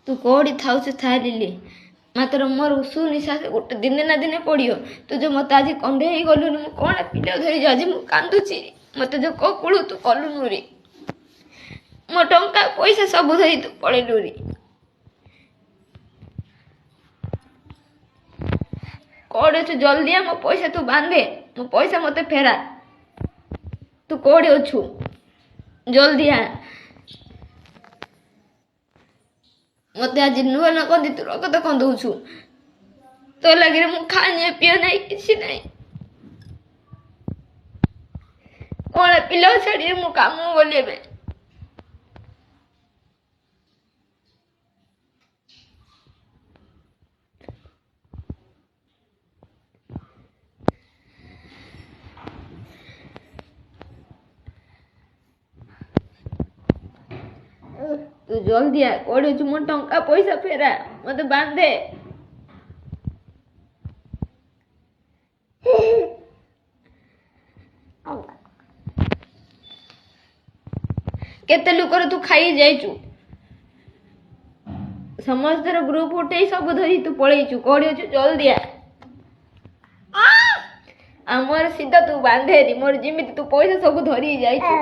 तू कौड़ी थाउ से था लिली मात्र मोर सुनिश्वास गोटे दिने ना दिने पड़ियो तू जो मत आज कंधे ही गलु मु कौन पिला धरी आज मु कांदुची मत जो ककुलु तू कलुनु रे मो टंका पैसा सब धरी तू पड़ेलु रे कौड़े तू जल्दी आ मो पैसा तू बांधे मो पैसा मत फेरा तू कौड़े अच्छु जल्दी आ मत आज नुआ न कंदी तू रगत कंदुछु तो लगे मु खाने पियो नहीं किसी नहीं कौन पिला छाड़ी मु काम बोले बे तू जल्दी आ कोड़े मो टंका पैसा फेरा मत बांधे केते लुकर तू खाई जाइचु समस्त ग्रुप उठे सब धरी तू पलैचु कोड़े जल्दी आ आमर सीधा तू बांधे मोर जिमित तू पैसा सब धरी जाइचु